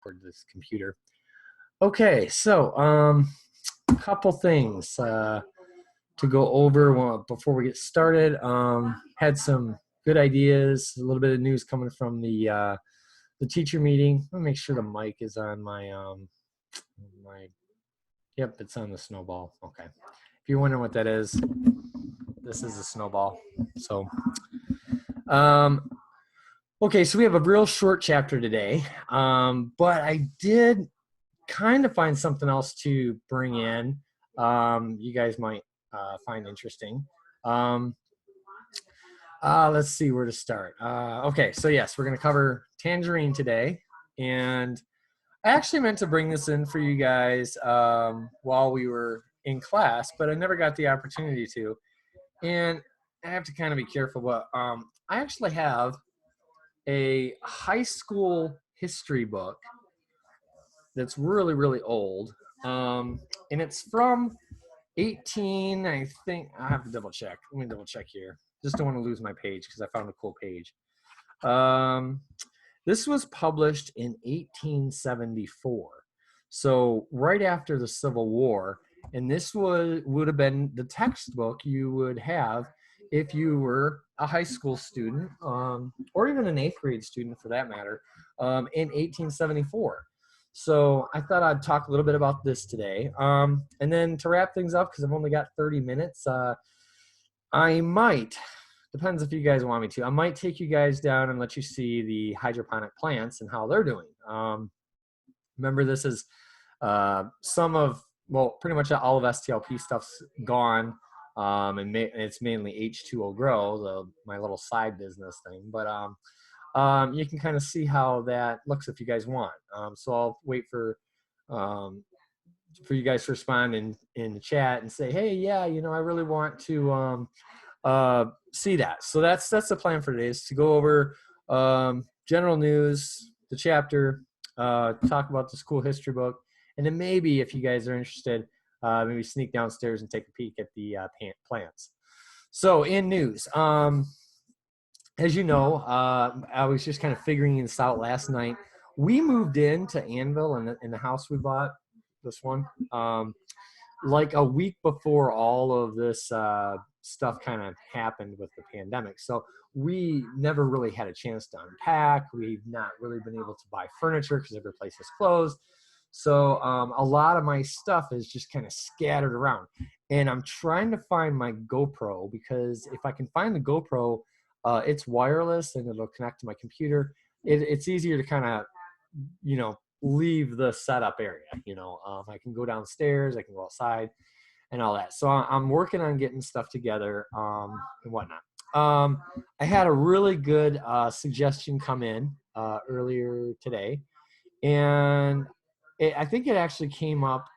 toward this computer. Okay, so a couple things to go over before we get started. Had some good ideas, a little bit of news coming from the teacher meeting. Let me make sure the mic is on my. Yep, it's on the snowball. Okay, if you're wondering what that is, this is a snowball. So, okay, so we have a real short chapter today, but I did kind of find something else to bring in. You guys might find interesting. Let's see where to start. Okay, so yes, we're going to cover Tangerine today, and I actually meant to bring this in for you guys while we were in class, but I never got the opportunity to. And I have to kind of be careful, but I actually have a high school history book that's really, really old. And it's from 18, I think. I have to double check. Let me double check here. Just don't want to lose my page because I found a cool page. This was published in 1874. So right after the Civil War. And this would have been the textbook you would have if you were a high school student, or even an 8th grade student for that matter, in 1874. So I thought I'd talk a little bit about this today. And then to wrap things up, because I've only got 30 minutes, I might, depends if you guys want me to, I might take you guys down and let you see the hydroponic plants and how they're doing. Remember, this is pretty much all of STLP stuff's gone, and it's mainly H2O Grow, my little side business thing. But you can kind of see how that looks if you guys want. So I'll wait for you guys to respond in the chat and say, hey, yeah, I really want to see that. So that's the plan for today, is to go over general news, the chapter, talk about the school history book, and then maybe if you guys are interested, maybe sneak downstairs and take a peek at the plants. So in news, as you know, I was just kind of figuring this out last night. We moved into Anvil in the house we bought, this one, like a week before all of this stuff kind of happened with the pandemic. So we never really had a chance to unpack. We've not really been able to buy furniture because every place is closed. So a lot of my stuff is just kind of scattered around. And I'm trying to find my GoPro, because if I can find the GoPro, it's wireless and it'll connect to my computer. It's easier to kind of, leave the setup area. I can go downstairs, I can go outside and all that. So I'm working on getting stuff together and whatnot. I had a really good suggestion come in earlier today, and I think it actually came up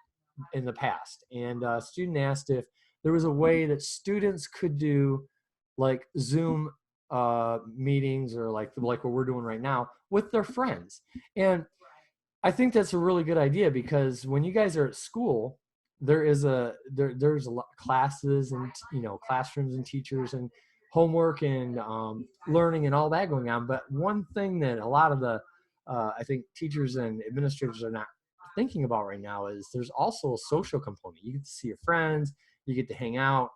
in the past. And a student asked if there was a way that students could do like Zoom meetings, or like what we're doing right now, with their friends. And I think that's a really good idea, because when you guys are at school, there's a lot of classes and classrooms and teachers and homework and learning and all that going on. But one thing that a lot of the I think teachers and administrators are not thinking about right now is there's also a social component. You get to see your friends, you get to hang out,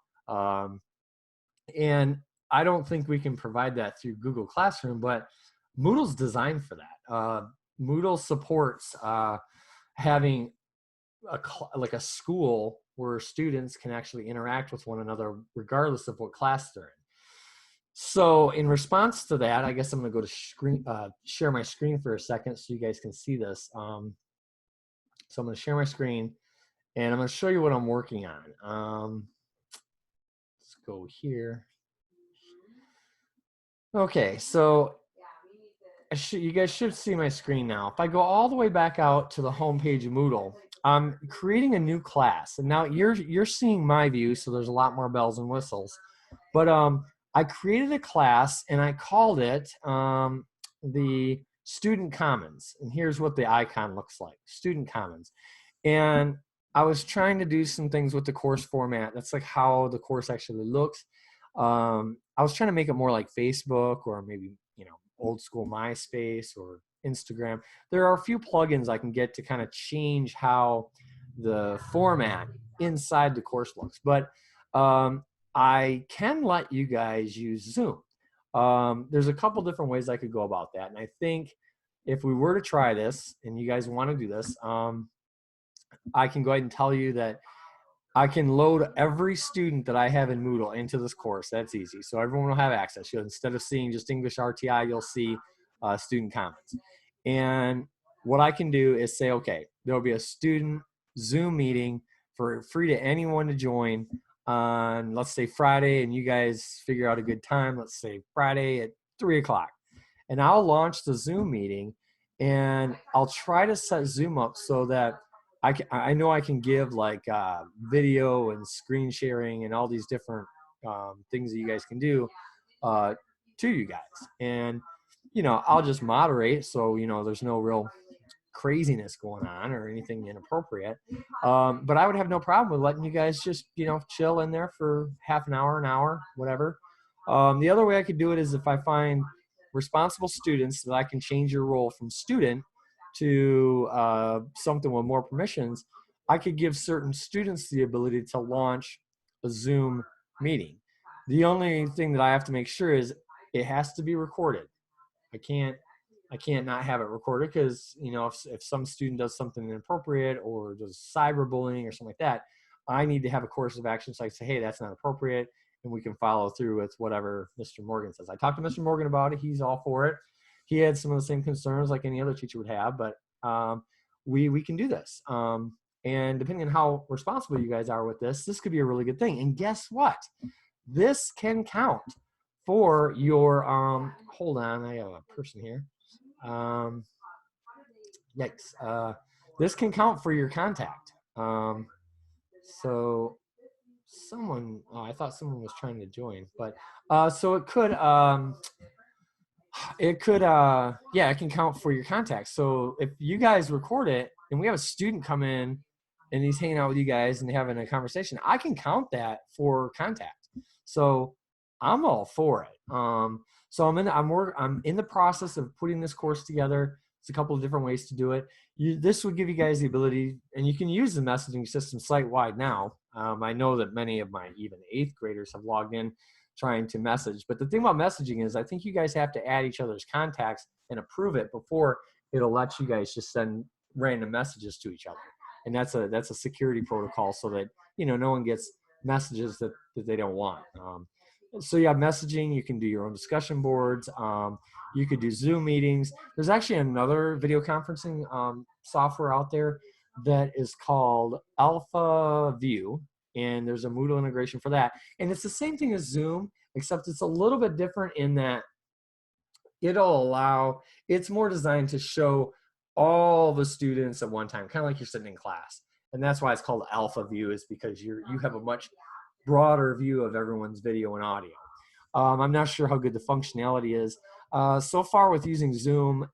and I don't think we can provide that through Google Classroom, but Moodle's designed for that. Moodle supports having a school where students can actually interact with one another regardless of what class they're in. So in response to that, I guess I'm going to go to share my screen for a second so you guys can see this. So I'm going to share my screen, and I'm going to show you what I'm working on. Let's go here. Okay, so you guys should see my screen now. If I go all the way back out to the home page of Moodle, I'm creating a new class. And now you're seeing my view, so there's a lot more bells and whistles. But I created a class, and I called it the Student Commons. And here's what the icon looks like, Student Commons. And I was trying to do some things with the course format. That's like how the course actually looks. I was trying to make it more like Facebook, or maybe, old school MySpace, or Instagram. There are a few plugins I can get to kind of change how the format inside the course looks, but I can let you guys use Zoom. There's a couple different ways I could go about that, and I think if we were to try this and you guys want to do this, I can go ahead and tell you that I can load every student that I have in Moodle into this course. That's easy. So everyone will have access. Instead of seeing just English RTI, you'll see student comments. And what I can do is say, okay, there'll be a student Zoom meeting for free to anyone to join on, let's say, Friday, and you guys figure out a good time. Let's say Friday at 3 o'clock. And I'll launch the Zoom meeting, and I'll try to set Zoom up so that I know I can give like video and screen sharing and all these different things that you guys can do to you guys. And, I'll just moderate. So, there's no real craziness going on or anything inappropriate. But I would have no problem with letting you guys just, chill in there for half an hour, whatever. The other way I could do it is if I find responsible students that I can change your role from student to something with more permissions. I could give certain students the ability to launch a Zoom meeting. The only thing that I have to make sure is it has to be recorded. I can't not have it recorded because, if some student does something inappropriate or does cyberbullying or something like that, I need to have a course of action so I can say, hey, that's not appropriate, and we can follow through with whatever Mr. Morgan says. I talked to Mr. Morgan about it. He's all for it. He had some of the same concerns like any other teacher would have, but we can do this. And depending on how responsible you guys are with this could be a really good thing. And guess what? This can count for your, hold on, I have a person here. Yikes. This can count for your contact. So someone, I thought someone was trying to join, but so it could, it can count for your contacts. So if you guys record it and we have a student come in and he's hanging out with you guys and having a conversation, I can count that for contact. So I'm all for it. So I'm in the process of putting this course together. It's a couple of different ways to do it. This would give you guys the ability, and you can use the messaging system site-wide now. I know that many of my even 8th graders have logged in trying to message. But the thing about messaging is I think you guys have to add each other's contacts and approve it before it'll let you guys just send random messages to each other. And that's a security protocol so that, no one gets messages that they don't want. So you have messaging, you can do your own discussion boards. You could do Zoom meetings. There's actually another video conferencing software out there that is called Alpha View, and there's a Moodle integration for that. And it's the same thing as Zoom, except it's a little bit different in that it's more designed to show all the students at one time, kind of like you're sitting in class. And that's why it's called Alpha View, is because you have a much broader view of everyone's video and audio. I'm not sure how good the functionality is. So far with using Zoom,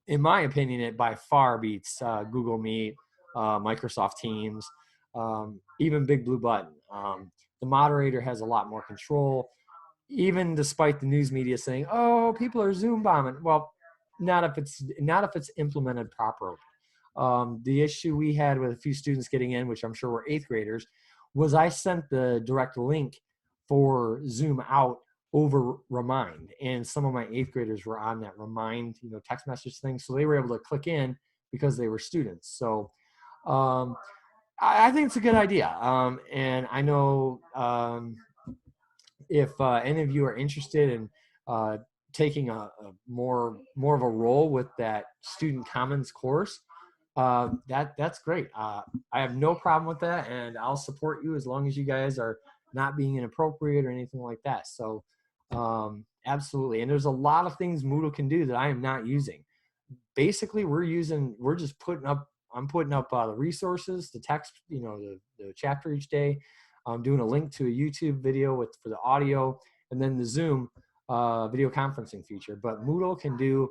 in my opinion, it by far beats Google Meet, Microsoft Teams, even Big Blue Button. The moderator has a lot more control, even despite the news media saying, "Oh, people are Zoom bombing." Well, not if it's implemented properly. The issue we had with a few students getting in, which I'm sure were 8th graders, was I sent the direct link for Zoom out over Remind, and some of my 8th graders were on that Remind, text message thing, so they were able to click in because they were students. So I think it's a good idea, and I know if any of you are interested in taking a more of a role with that Student Commons course, that's great. I have no problem with that, and I'll support you as long as you guys are not being inappropriate or anything like that. So absolutely. And there's a lot of things Moodle can do that I am not using. Basically, I'm putting up the resources, the text, the chapter each day. I'm doing a link to a YouTube video for the audio, and then the Zoom video conferencing feature. But Moodle can do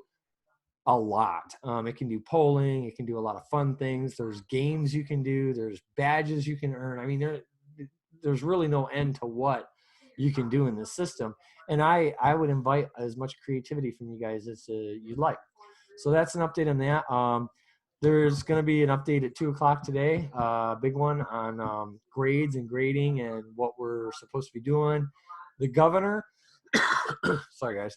a lot. It can do polling. It can do a lot of fun things. There's games you can do. There's badges you can earn. I mean, there's really no end to what you can do in this system. And I would invite as much creativity from you guys as you'd like. So that's an update on that. There's going to be an update at 2 o'clock today, big one on grades and grading and what we're supposed to be doing. The governor, sorry guys,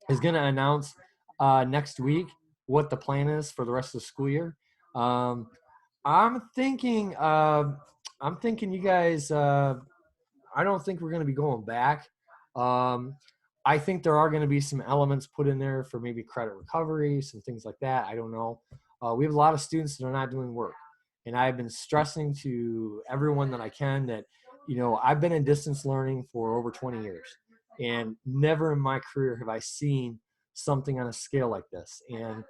is going to announce next week what the plan is for the rest of the school year. I'm thinking you guys, I don't think we're going to be going back. I think there are going to be some elements put in there for maybe credit recovery, some things like that. I don't know. We have a lot of students that are not doing work. And I've been stressing to everyone that I can that, I've been in distance learning for over 20 years. And never in my career have I seen something on a scale like this. And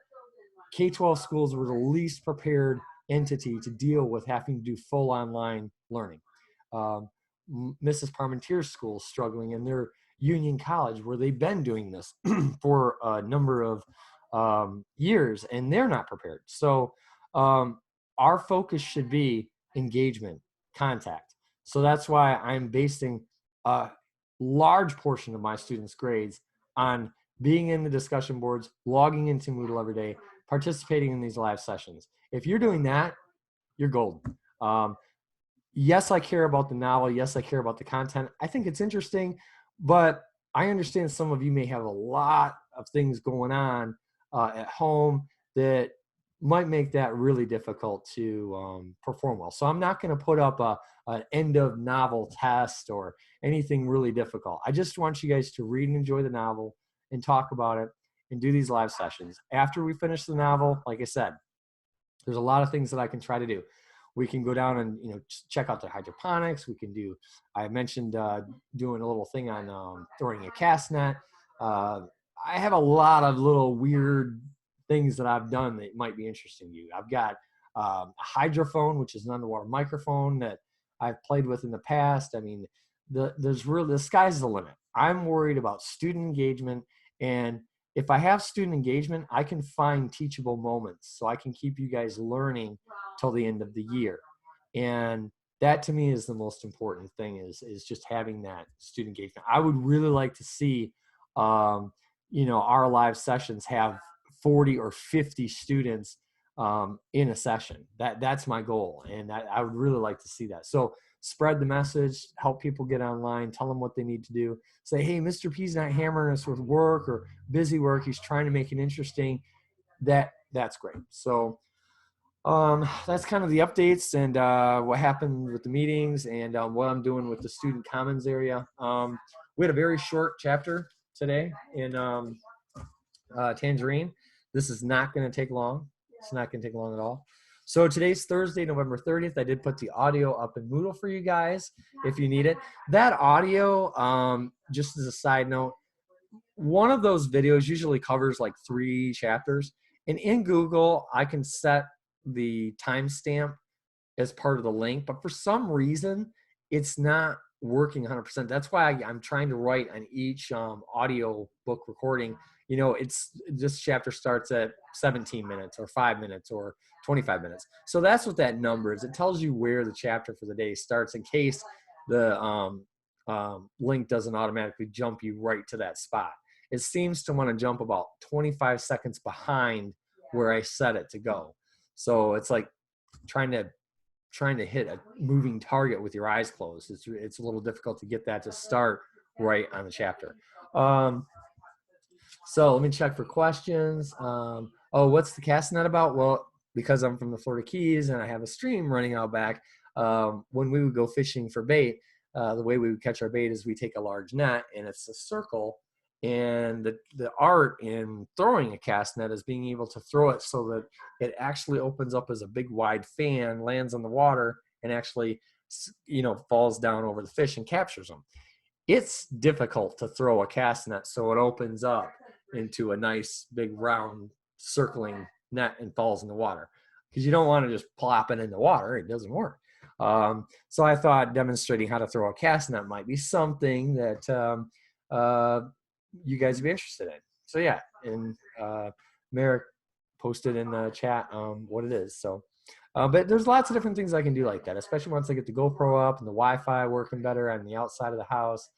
K-12 schools were the least prepared entity to deal with having to do full online learning. Mrs. Parmentier's school is struggling in their Union College where they've been doing this for a number of years, and they're not prepared. So our focus should be engagement, contact. So that's why I'm basing a large portion of my students' grades on being in the discussion boards, logging into Moodle every day, participating in these live sessions. If you're doing that, you're gold. Yes, I care about the novel. Yes, I care about the content. I think it's interesting, but I understand some of you may have a lot of things going on at home that might make that really difficult to perform well. So I'm not going to put up an end of novel test or anything really difficult. I just want you guys to read and enjoy the novel and talk about it and do these live sessions. After we finish the novel, like I said, there's a lot of things that I can try to do. We can go down and check out the hydroponics. We can do. I mentioned doing a little thing on throwing a cast net. I have a lot of little weird things that I've done that might be interesting to you. I've got a hydrophone, which is an underwater microphone that I've played with in the past. I mean, the sky's the limit. I'm worried about student engagement, and if I have student engagement, I can find teachable moments so I can keep you guys learning till the end of the year. And that to me is the most important thing is just having that student engagement. I would really like to see, our live sessions have 40 or 50 students in a session. That's my goal. And I would really like to see that. So spread the message, help people get online, tell them what they need to do. Say, hey, Mr. P's not hammering us with work or busy work. He's trying to make it interesting. That's great. So that's kind of the updates and what happened with the meetings and what I'm doing with the student commons area. We had a very short chapter today in Tangerine. This is not going to take long. It's not going to take long at all. So today's Thursday, November 30th. I did put the audio up in Moodle for you guys if you need it. That audio, just as a side note, one of those videos usually covers like 3 chapters. And in Google, I can set the timestamp as part of the link. But for some reason, it's not working 100%. That's why I'm trying to write on each audio book recording. This chapter starts at 17 minutes or 5 minutes or 25 minutes. So that's what that number is. It tells you where the chapter for the day starts in case the link doesn't automatically jump you right to that spot. It seems to want to jump about 25 seconds behind where I set it to go. So it's like trying to hit a moving target with your eyes closed. It's a little difficult to get that to start right on the chapter. So let me check for questions. What's the cast net about? Well, because I'm from the Florida Keys and I have a stream running out back, when we would go fishing for bait, the way we would catch our bait is we take a large net and it's a circle. And the art in throwing a cast net is being able to throw it so that it actually opens up as a big wide fan, lands on the water, and actually, falls down over the fish and captures them. It's difficult to throw a cast net so it opens up into a nice big round circling net and falls in the water, because you don't want to just plop it in the water. It doesn't work. So I thought demonstrating how to throw a cast net might be something that you guys would be interested in. So yeah, and Merrick posted in the chat what it is. So, but there's lots of different things I can do like that, especially once I get the GoPro up and the Wi-Fi working better on the outside of the house.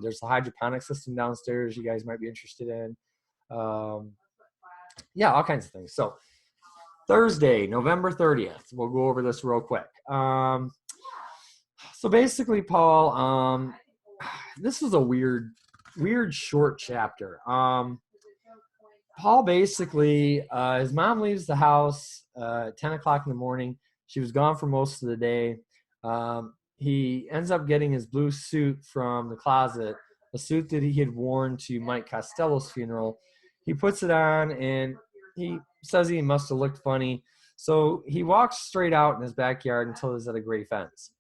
There's a hydroponic system downstairs you guys might be interested in. yeah, all kinds of things. So Thursday, November 30th, we'll go over this real quick. So basically, Paul, this is a weird short chapter. Paul basically, his mom leaves the house at 10 o'clock in the morning. She was gone for most of the day. He ends up getting his blue suit from the closet, a suit that he had worn to Mike Costello's funeral. He puts it on and he says he must have looked funny. So he walks straight out in his backyard until he's at a gray fence.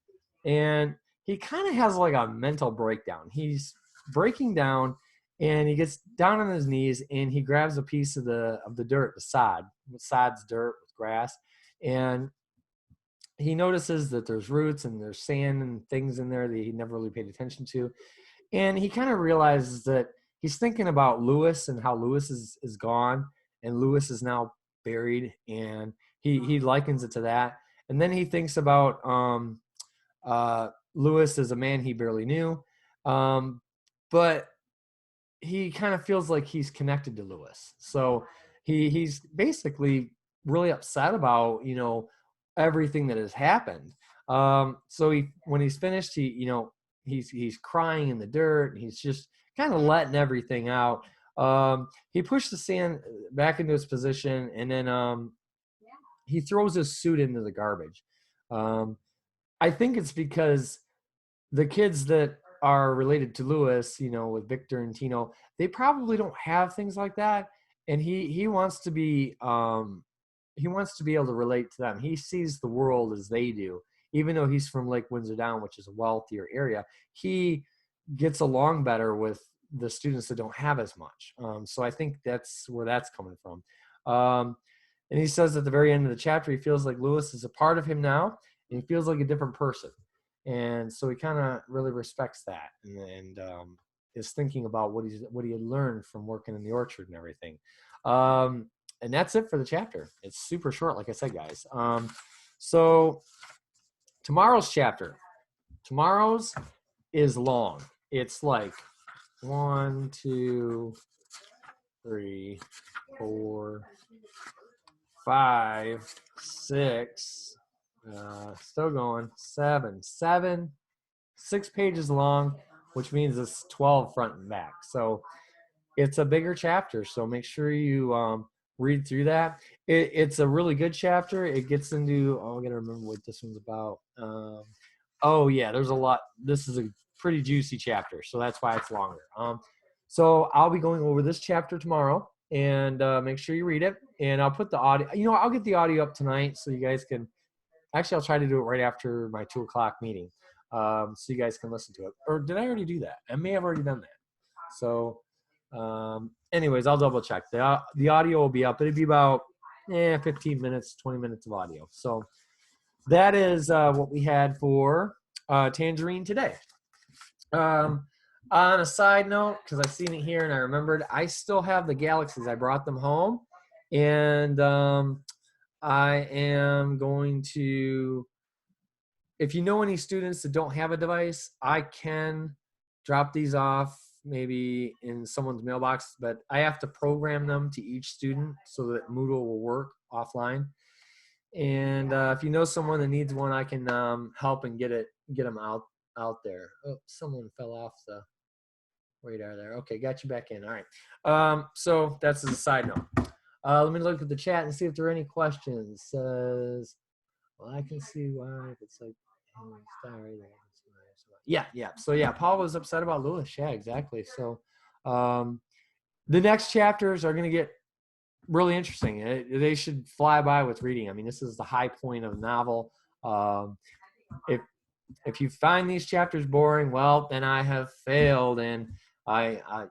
And he kind of has like a mental breakdown. He's breaking down and he gets down on his knees and he grabs a piece of the dirt, the sod. The sod's dirt with grass. And he notices that there's roots and there's sand and things in there that he never really paid attention to. And he kind of realizes that he's thinking about Lewis and how Lewis is gone and Lewis is now buried, and he likens it to that. And then he thinks about Lewis as a man he barely knew, but he kind of feels like he's connected to Lewis. So he's basically really upset about, everything that has happened. So when he's finished, he's crying in the dirt. He's just kind of letting everything out. He pushed the sand back into its position, and then he throws his suit into the garbage. I think it's because the kids that are related to Lewis, with Victor and Tino, they probably don't have things like that. And he wants to be able to relate to them. He sees the world as they do, even though he's from Lake Windsor Down, which is a wealthier area. He gets along better with the students that don't have as much. So I think that's where that's coming from. And he says at the very end of the chapter, he feels like Lewis is a part of him now, and he feels like a different person. And so he kind of really respects that, and is thinking about what he had learned from working in the orchard and everything. And that's it for the chapter. It's super short, like I said, guys. So tomorrow's chapter. Tomorrow's is long. It's like 1, 2, 3, 4, 5, 6. Still going. 7. 6 pages long, which means it's 12 front and back. So it's a bigger chapter. So make sure you read through that. It's a really good chapter. It gets into, I got to remember what this one's about. There's a lot. This is a pretty juicy chapter, so that's why it's longer. So I'll be going over this chapter tomorrow, and make sure you read it. And I'll put the audio, I'll get the audio up tonight so you guys can, actually I'll try to do it right after my 2 o'clock meeting, so you guys can listen to it. Or did I already do that? I may have already done that. So anyways, I'll double check. The audio will be up. It'll be about 15 minutes, 20 minutes of audio. So that is what we had for Tangerine today. On a side note, because I've seen it here and I remembered, I still have the Galaxies. I brought them home, and I am going to, if you know any students that don't have a device, I can drop these off maybe in someone's mailbox, but I have to program them to each student so that Moodle will work offline. And if you know someone that needs one, I can help and get them out there. Oh, someone fell off the radar there. Okay, got you back in. All right. So that's as a side note. Let me look at the chat and see if there are any questions. Says, well, I can see why if it's like, yeah. So yeah, Paul was upset about Lewis. Yeah, exactly. So the next chapters are going to get really interesting. They should fly by with reading. I mean, this is the high point of the novel. If you find these chapters boring, well, then I have failed, and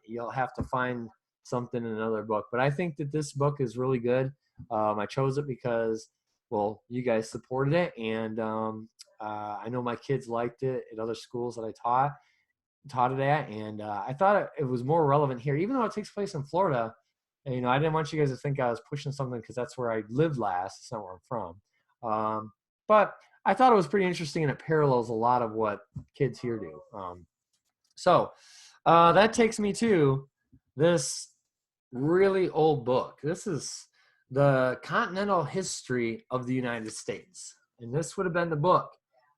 you'll have to find something in another book. But I think that this book is really good. I chose it because, well, you guys supported it, and I know my kids liked it at other schools that I taught it at, and I thought it was more relevant here, even though it takes place in Florida. And, I didn't want you guys to think I was pushing something because that's where I lived last. It's not where I'm from. But I thought it was pretty interesting, and it parallels a lot of what kids here do. So that takes me to this really old book. This is the Continental History of the United States. And this would have been the book,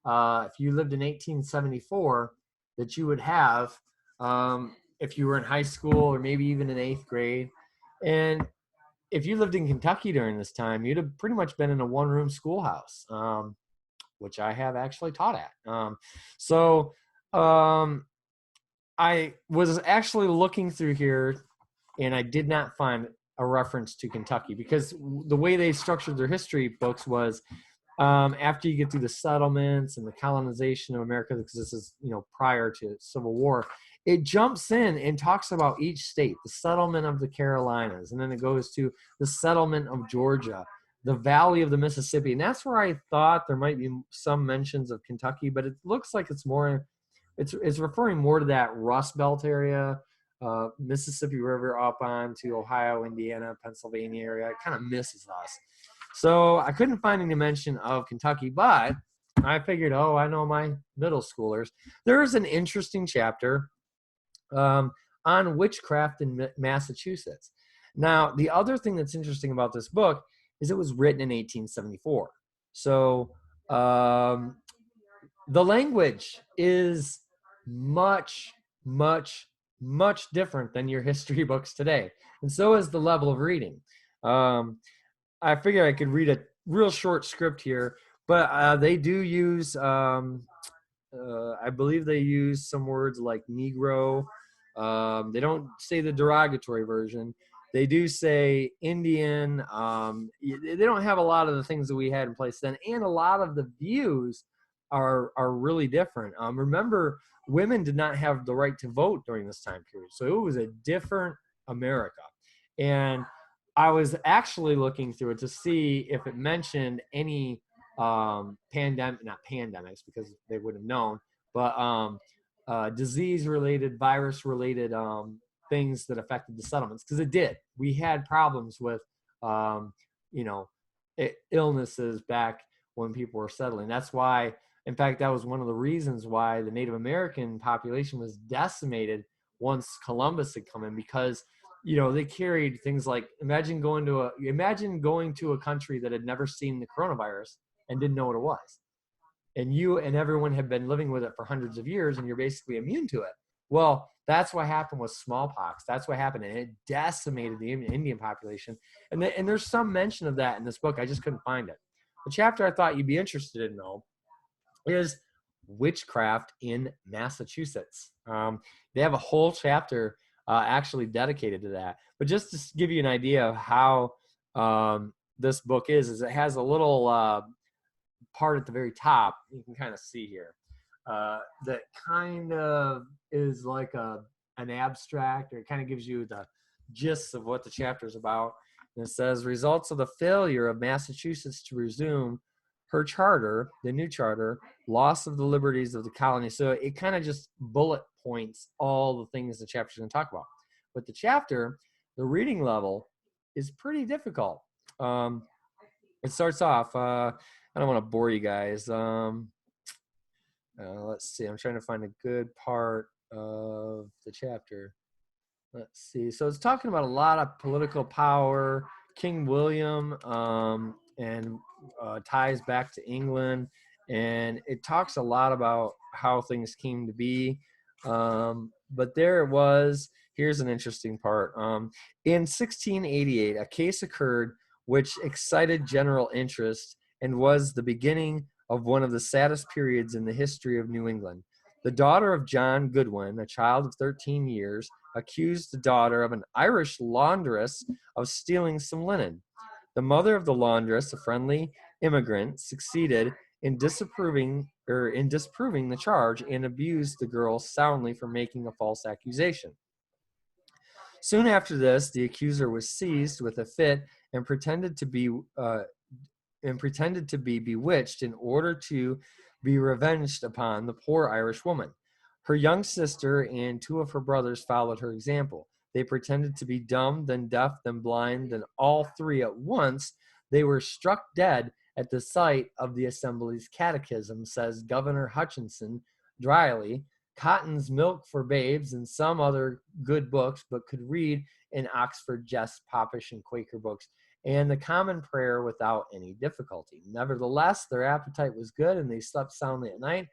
if you lived in 1874, that you would have if you were in high school or maybe even in 8th grade. And if you lived in Kentucky during this time, you'd have pretty much been in a one-room schoolhouse, which I have actually taught at. So I was actually looking through here, and I did not find a reference to Kentucky, because the way they structured their history books was after you get through the settlements and the colonization of America, because this is, prior to Civil War, it jumps in and talks about each state, the settlement of the Carolinas, and then it goes to the settlement of Georgia, the Valley of the Mississippi. And that's where I thought there might be some mentions of Kentucky, but it looks like it's referring more to that Rust Belt area, Mississippi River up on to Ohio, Indiana, Pennsylvania area. It kind of misses us. So I couldn't find any mention of Kentucky, but I figured, I know my middle schoolers. There's an interesting chapter on witchcraft in Massachusetts. Now, the other thing that's interesting about this book is it was written in 1874. So the language is much, much, much different than your history books today. And so is the level of reading. I figure I could read a real short script here, but they do use, I believe they use some words like Negro. They don't say the derogatory version. They do say Indian. They don't have a lot of the things that we had in place then, and a lot of the views are really different. Remember, women did not have the right to vote during this time period, so it was a different America. And I was actually looking through it to see if it mentioned any not pandemics, because they would have known, but disease-related, virus-related things that affected the settlements, because it did. We had problems with, illnesses back when people were settling. That's why, in fact, that was one of the reasons why the Native American population was decimated once Columbus had come in, because they carried things like, imagine going to a country that had never seen the coronavirus and didn't know what it was. And you and everyone had been living with it for hundreds of years, and you're basically immune to it. Well, that's what happened with smallpox. That's what happened, and it decimated the Indian population. And there's some mention of that in this book. I just couldn't find it. The chapter I thought you'd be interested in, though, is Witchcraft in Massachusetts. They have a whole chapter actually dedicated to that. But just to give you an idea of how this book is it has a little part at the very top, you can kind of see here, that kind of is like an abstract, or it kind of gives you the gist of what the chapter is about. And it says, results of the failure of Massachusetts to resume her charter, the new charter, loss of the liberties of the colony. So it kind of just bullet points all the things the chapter's going to talk about. But the chapter, the reading level is pretty difficult. It starts off, I don't want to bore you guys. Let's see. I'm trying to find a good part of the chapter. Let's see. So it's talking about a lot of political power, King William, and ties back to England. And it talks a lot about how things came to be. But there it was. Here's an interesting part. In 1688, a case occurred which excited general interest and was the beginning of one of the saddest periods in the history of New England. The daughter of John Goodwin, a child of 13 years, accused the daughter of an Irish laundress of stealing some linen. The mother of the laundress, a friendly immigrant, succeeded in disproving the charge and abused the girl soundly for making a false accusation. Soon after this, the accuser was seized with a fit and pretended to be bewitched in order to be revenged upon the poor Irish woman. Her young sister and two of her brothers followed her example. They pretended to be dumb, then deaf, then blind, then all three at once. They were struck dead at the sight of the Assembly's catechism, says Governor Hutchinson dryly. Cotton's Milk for Babes and some other good books, but could read and Oxford Jest, Popish, and Quaker books, and the Common Prayer without any difficulty. Nevertheless, their appetite was good, and they slept soundly at night.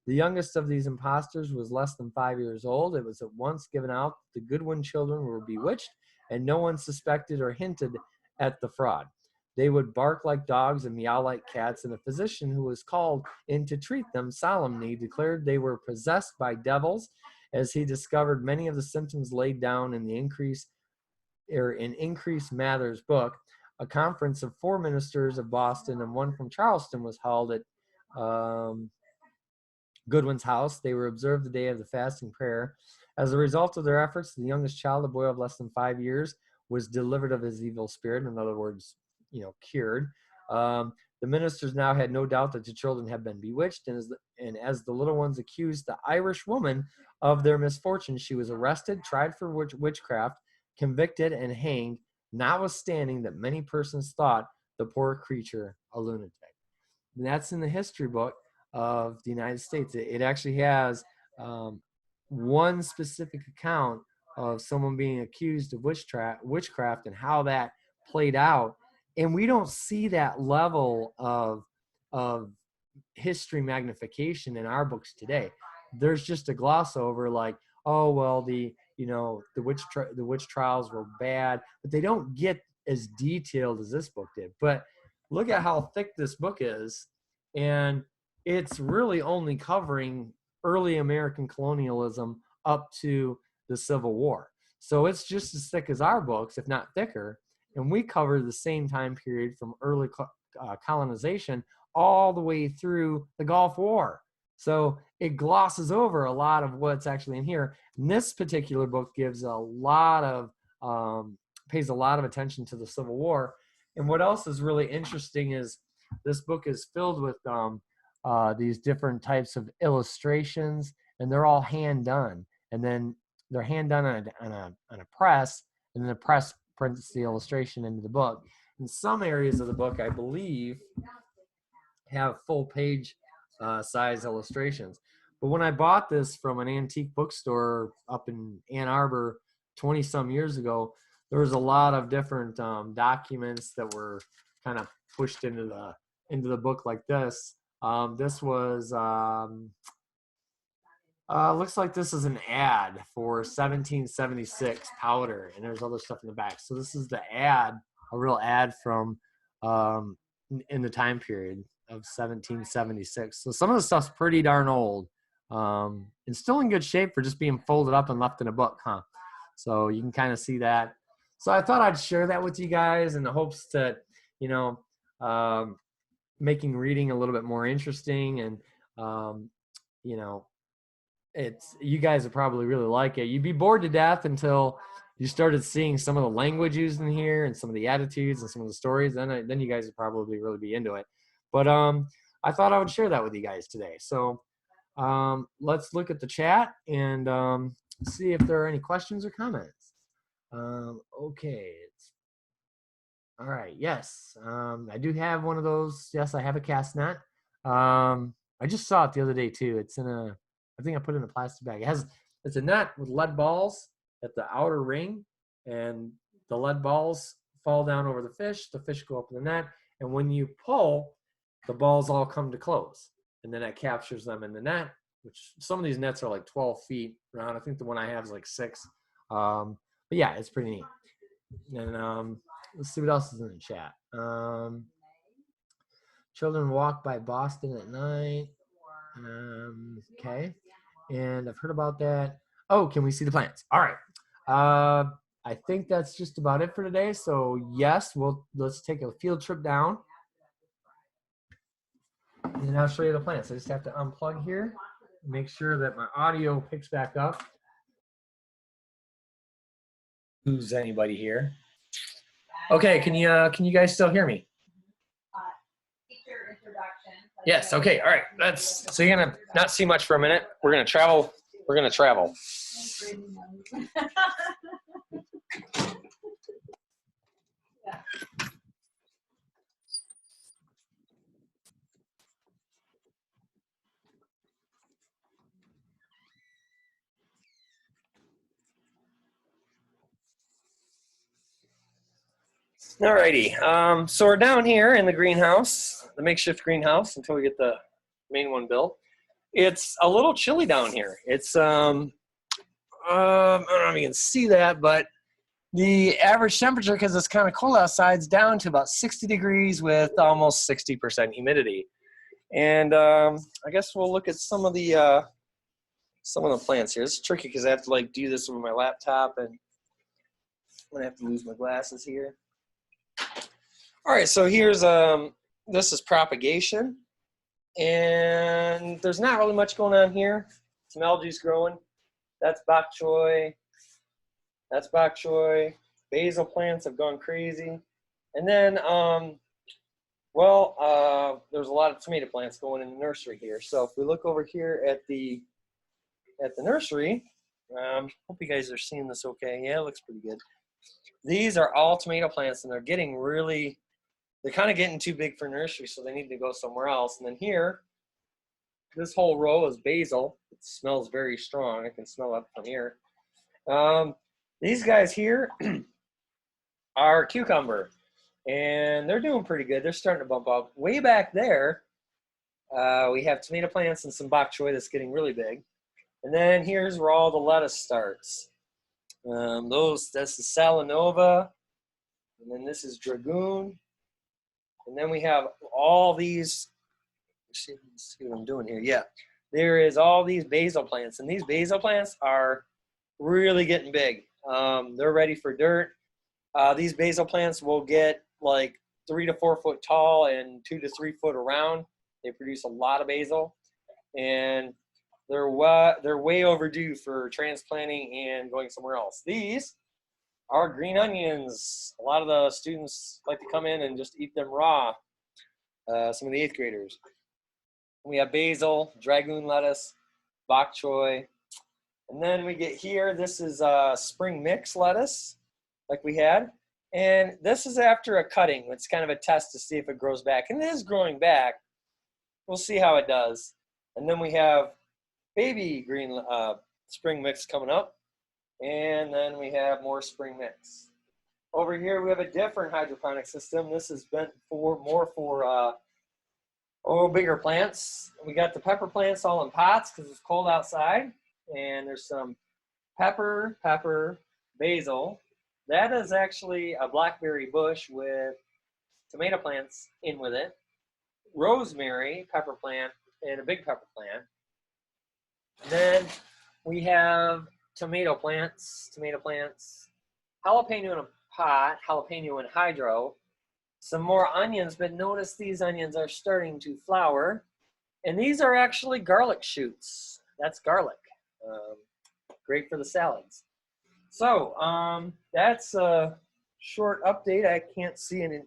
The youngest of these impostors was less than 5 years old. It was at once given out that the Goodwin children were bewitched, and no one suspected or hinted at the fraud. They would bark like dogs and meow like cats, and a physician who was called in to treat them solemnly declared they were possessed by devils, as he discovered many of the symptoms laid down in Increase Mather's book. A conference of 4 ministers of Boston and 1 from Charleston was held at Goodwin's house. They were observed the day of the fasting prayer. As a result of their efforts, the youngest child, a boy of less than 5 years, was delivered of his evil spirit. In other words, cured. The ministers now had no doubt that the children had been bewitched, and as the little ones accused the Irish woman of their misfortune, she was arrested, tried for witchcraft, convicted, and hanged, notwithstanding that many persons thought the poor creature a lunatic. And that's in the history book of the United States. It actually has one specific account of someone being accused of witchcraft and how that played out. And we don't see that level of history magnification in our books today. There's just a gloss over, like, oh well, the witch trials were bad, but they don't get as detailed as this book did. But look at how thick this book is, and it's really only covering early American colonialism up to the Civil War. So it's just as thick as our books, if not thicker. And we cover the same time period from early colonization all the way through the Gulf War. So it glosses over a lot of what's actually in here. And this particular book gives a lot of, pays a lot of attention to the Civil War. And what else is really interesting is this book is filled with these different types of illustrations, and they're all hand done. And then they're hand done on a press, and then the press prints the illustration into the book. In some areas of the book, I believe, have full page size illustrations. But when I bought this from an antique bookstore up in Ann Arbor 20 some years ago, there was a lot of different documents that were kind of pushed into the book like this. This was looks like this is an ad for 1776 powder, and there's other stuff in the back. So this is the ad, a real ad from in the time period of 1776. So some of the stuff's pretty darn old, and still in good shape for just being folded up and left in a book, huh? So you can kind of see that. So I thought I'd share that with you guys in the hopes that, making reading a little bit more interesting, and you guys would probably really like it. You'd be bored to death until you started seeing some of the language used in here and some of the attitudes and some of the stories. Then you guys would probably really be into it. But I thought I would share that with you guys today. So let's look at the chat and see if there are any questions or comments. Okay. All right. Yes. I do have one of those. Yes, I have a cast net. I just saw it the other day too. It's I think I put it in a plastic bag. It's a net with lead balls at the outer ring, and the lead balls fall down over the fish. The fish go up in the net, and when you pull, the balls all come to close, and then it captures them in the net. Which some of these nets are like 12 feet around. I think the one I have is like 6. But yeah, it's pretty neat. And let's see what else is in the chat. Children walk by Boston at night. Okay. And I've heard about that. Oh, can we see the plants? All right. I think that's just about it for today. So yes, let's take a field trip down. And I'll show you the plants. I just have to unplug here, make sure that my audio picks back up. Who's anybody here? Okay, can you guys still hear me? Yes. Okay. All right. So you're gonna not see much for a minute. We're gonna travel. Alrighty, so we're down here in the greenhouse, the makeshift greenhouse, until we get the main one built. It's a little chilly down here. It's, I don't know if you can see that, but the average temperature, because it's kind of cold outside, is down to about 60 degrees with almost 60% humidity. And I guess we'll look at some of the plants here. It's tricky because I have to like do this with my laptop, and I'm gonna have to lose my glasses here. All right, so here's this is propagation, and there's not really much going on here. Some algae's growing. That's bok choy. That's bok choy. Basil plants have gone crazy, and then there's a lot of tomato plants going in the nursery here. So if we look over here at the nursery, hope you guys are seeing this okay. Yeah, it looks pretty good. These are all tomato plants, and they're kind of getting too big for nursery, so they need to go somewhere else. And then here, this whole row is basil. It smells very strong. I can smell it from here. These guys here are cucumber, and they're doing pretty good. They're starting to bump up. Way back there, we have tomato plants and some bok choy that's getting really big. And then here's where all the lettuce starts. That's the Salanova, and then this is Dragoon. And then we have all these, see what I'm doing here. Yeah, there is all these basil plants, and these basil plants are really getting big. They're ready for dirt. These basil plants will get like 3 to 4 foot tall and 2 to 3 foot around. They produce a lot of basil, and they're way overdue for transplanting and going somewhere else. These are green onions. A lot of the students like to come in and just eat them raw, some of the 8th graders. We have basil, dragoon lettuce, bok choy. And then we get here, this is spring mix lettuce, like we had. And this is after a cutting. It's kind of a test to see if it grows back. And it is growing back. We'll see how it does. And then we have baby green spring mix coming up. And then we have more spring mix. Over here we have a different hydroponic system. This has been more for bigger plants. We got the pepper plants all in pots because it's cold outside. And there's some pepper, basil. That is actually a blackberry bush with tomato plants in with it. Rosemary, pepper plant, and a big pepper plant. Then we have tomato plants, jalapeno in a pot, jalapeno in hydro, some more onions, but notice these onions are starting to flower. And these are actually garlic shoots. That's garlic. Great for the salads. So that's a short update. I can't see if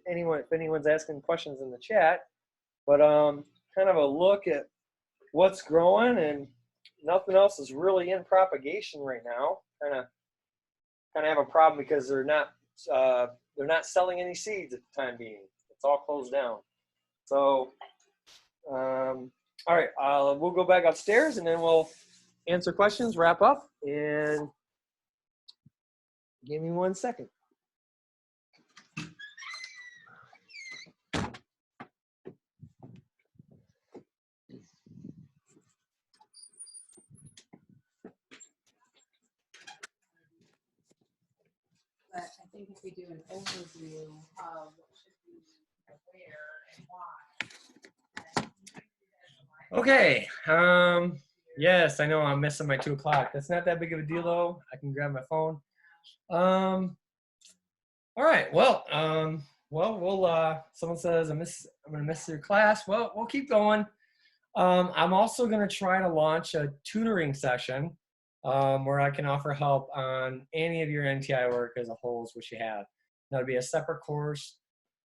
anyone's asking questions in the chat, but kind of a look at what's growing, and nothing else is really in propagation right now. Kind of have a problem because they're not selling any seeds at the time being. It's all closed down. So all right, we'll go back upstairs and then we'll answer questions, wrap up, and give me 1 second. But I think if we do an overview of what should be where and why. Okay. Yes, I know I'm missing my 2 o'clock. That's not that big of a deal though. I can grab my phone. All right. Well, we'll someone says I'm gonna miss your class. Well, we'll keep going. I'm also gonna try to launch a tutoring session where I can offer help on any of your NTI work as a whole, is what you have. That'll be a separate course.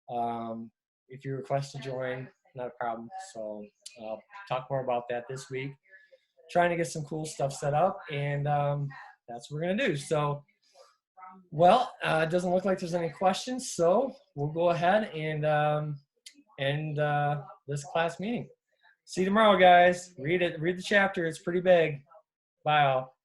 If you request to join, not a problem. So I'll talk more about that this week. Trying to get some cool stuff set up, and that's what we're gonna do. So, well, it doesn't look like there's any questions, so we'll go ahead and end this class meeting. See you tomorrow, guys. Read the chapter. It's pretty big. Bye all.